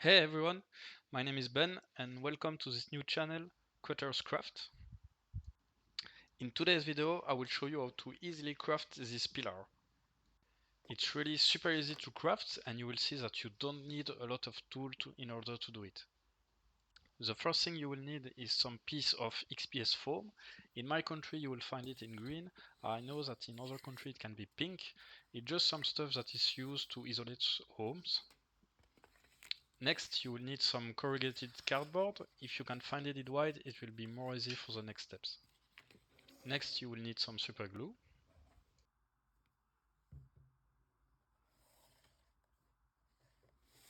Hey everyone, my name is Ben and welcome to this new channel, Quatter's Craft. In today's video I will show you how to easily craft this pillar. It's really super easy to craft and you will see that you don't need a lot of tools in order to do it. The first thing you will need is some piece of XPS foam. In my country you will find it in green. I know that in other countries it can be pink. It's just some stuff that is used to isolate homes. Next, you will need some corrugated cardboard. If you can find it wide, it will be more easy for the next steps. Next, you will need some super glue.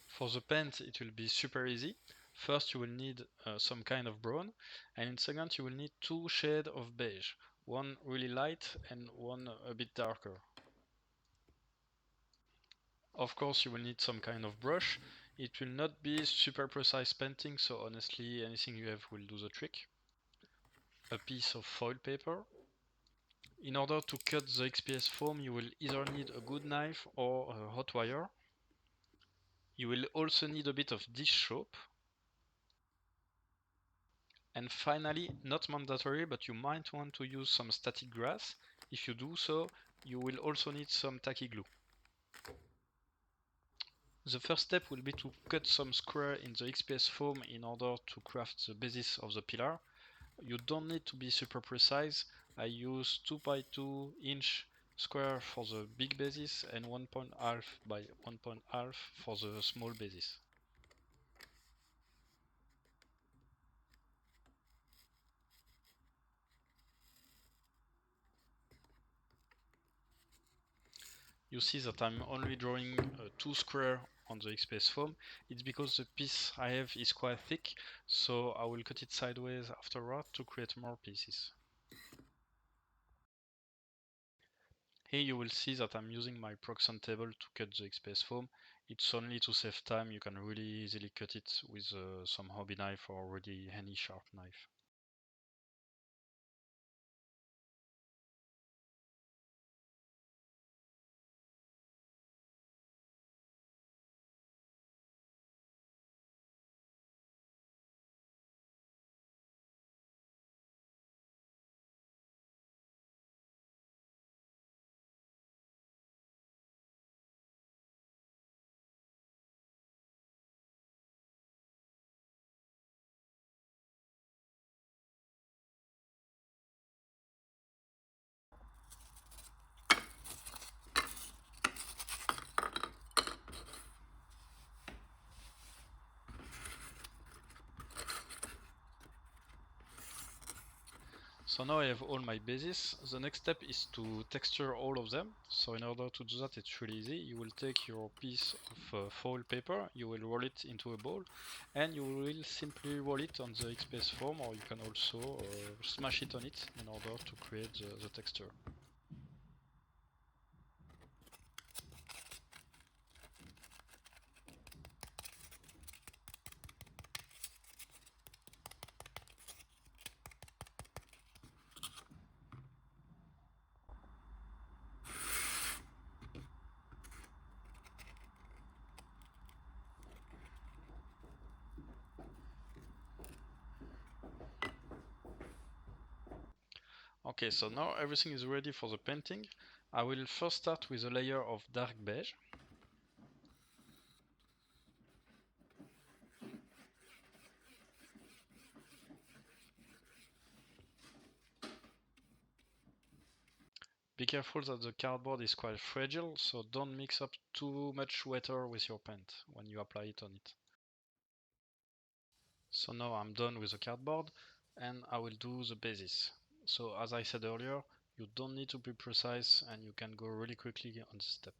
For the paint, it will be super easy. First, you will need some kind of brown, and in second, you will need two shades of beige. One really light and one a bit darker. Of course, you will need some kind of brush. It will not be super precise painting, so honestly, anything you have will do the trick. A piece of foil paper. In order to cut the XPS foam, you will either need a good knife or a hot wire. You will also need a bit of dish soap. And finally, not mandatory, but you might want to use some static grass. If you do so, you will also need some tacky glue. The first step will be to cut some square in the XPS foam in order to craft the basis of the pillar. You don't need to be super precise. I use 2 by 2 inch square for the big basis and 1.5 by 1.5 for the small basis. You see that I'm only drawing 2 square on the XPS foam. It's because the piece I have is quite thick, so I will cut it sideways afterward to create more pieces. Here you will see that I'm using my Proxen table to cut the XPS foam. It's only to save time. You can really easily cut it with some hobby knife or really any sharp knife. So now I have all my bases. The next step is to texture all of them. So in order to do that, it's really easy. You will take your piece of foil paper, you will roll it into a ball, and you will simply roll it on the XPS foam, or you can also smash it on it in order to create the texture. Okay, so now everything is ready for the painting. I will first start with a layer of dark beige. Be careful that the cardboard is quite fragile, so don't mix up too much water with your paint when you apply it on it. So now I'm done with the cardboard and I will do the basis. So as I said earlier, you don't need to be precise and you can go really quickly on this step.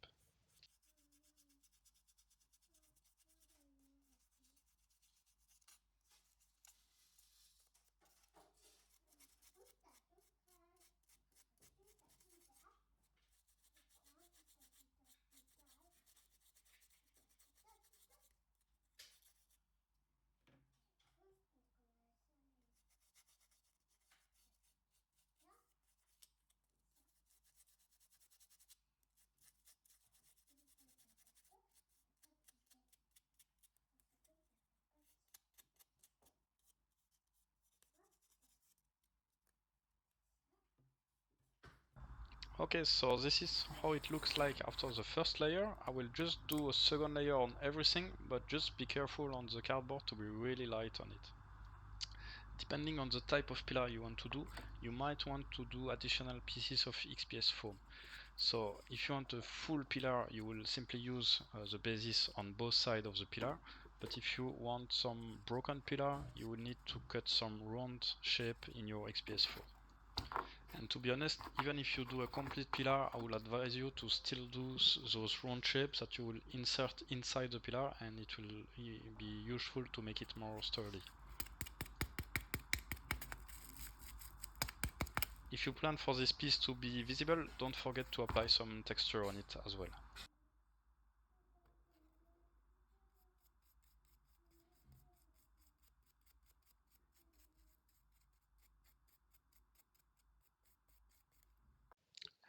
Okay, so this is how it looks like after the first layer. I will just do a second layer on everything, but just be careful on the cardboard to be really light on it. Depending on the type of pillar you want to do, you might want to do additional pieces of XPS foam. So if you want a full pillar, you will simply use the basis on both sides of the pillar. But if you want some broken pillar, you will need to cut some round shape in your XPS foam. And to be honest, even if you do a complete pillar, I will advise you to still do those round shapes that you will insert inside the pillar, and it will be useful to make it more sturdy. If you plan for this piece to be visible, don't forget to apply some texture on it as well.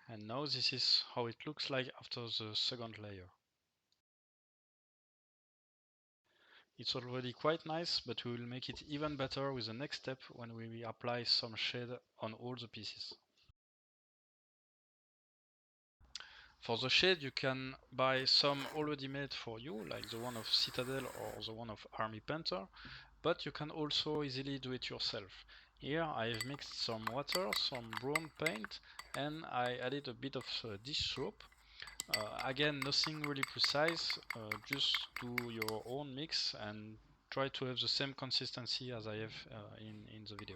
And now this is how it looks like after the second layer. It's already quite nice, but we will make it even better with the next step when we apply some shade on all the pieces. For the shade, you can buy some already made for you, like the one of Citadel or the one of Army Painter, but you can also easily do it yourself. Here I've mixed some water, some brown paint, and I added a bit of dish soap. Again, nothing really precise, just do your own mix and try to have the same consistency as I have in the video.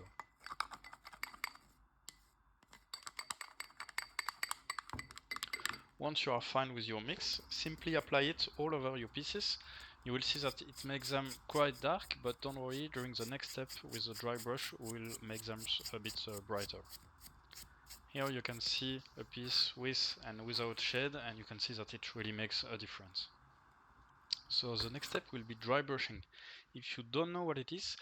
Once you are fine with your mix, simply apply it all over your pieces. You will see that it makes them quite dark, but don't worry, during the next step with the dry brush we'll make them a bit brighter. Here you can see a piece with and without shade, and you can see that it really makes a difference. So the next step will be dry brushing. If you don't know what it is,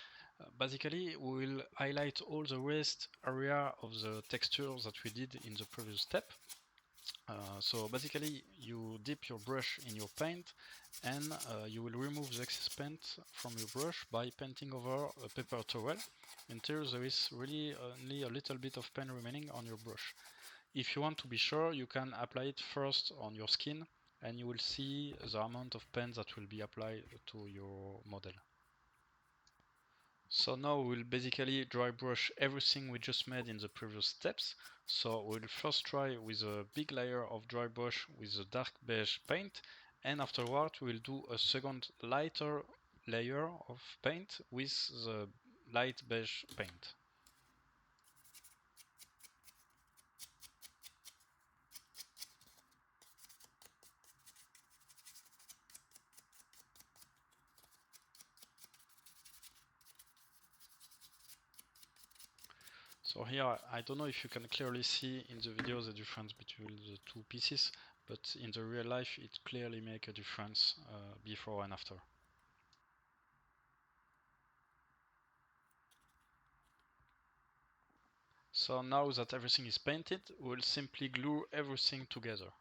basically we will highlight all the rest area of the textures that we did in the previous step. So basically you dip your brush in your paint, and you will remove the excess paint from your brush by painting over a paper towel until there is really only a little bit of paint remaining on your brush. If you want to be sure, you can apply it first on your skin, and you will see the amount of paint that will be applied to your model. So now we'll basically dry brush everything we just made in the previous steps. So we'll first try with a big layer of dry brush with a dark beige paint, and afterward we'll do a second lighter layer of paint with the light beige paint. So here, I don't know if you can clearly see in the video the difference between the two pieces, but in the real life it clearly makes a difference before and after. So now that everything is painted, we'll simply glue everything together.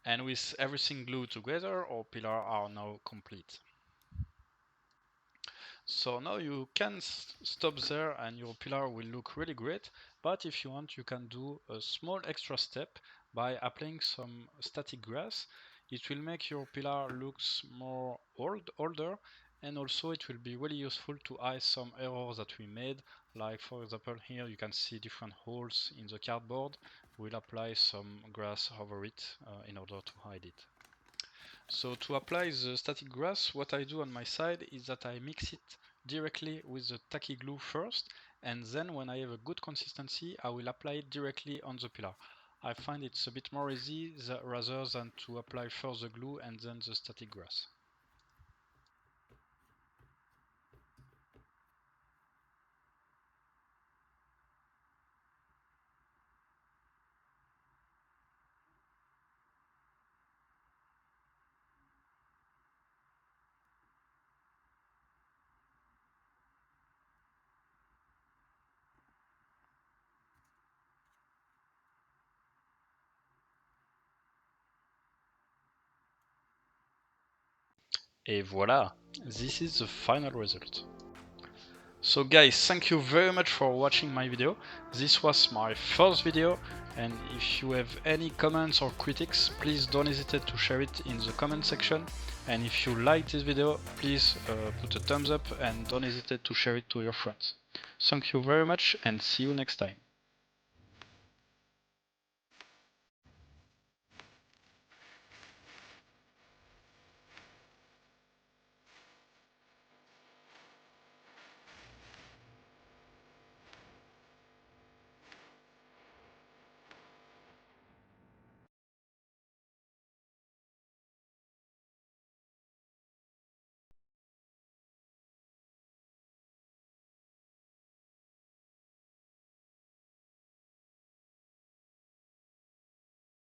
And with everything glued together, our pillars are now complete. So now you can stop there and your pillar will look really great, but if you want you can do a small extra step by applying some static grass. It will make your pillar looks more older, and also it will be really useful to hide some errors that we made, like for example here you can see different holes in the cardboard. We'll apply some grass over it in order to hide it. So to apply the static grass, what I do on my side is that I mix it directly with the tacky glue first, and then when I have a good consistency, I will apply it directly on the pillar. I find it's a bit more easy rather than to apply first the glue and then the static grass. Et voila, this is the final result. So guys, thank you very much for watching my video. This was my first video, and if you have any comments or critics, please don't hesitate to share it in the comment section. And if you like this video, please put a thumbs up and don't hesitate to share it to your friends. Thank you very much and see you next time.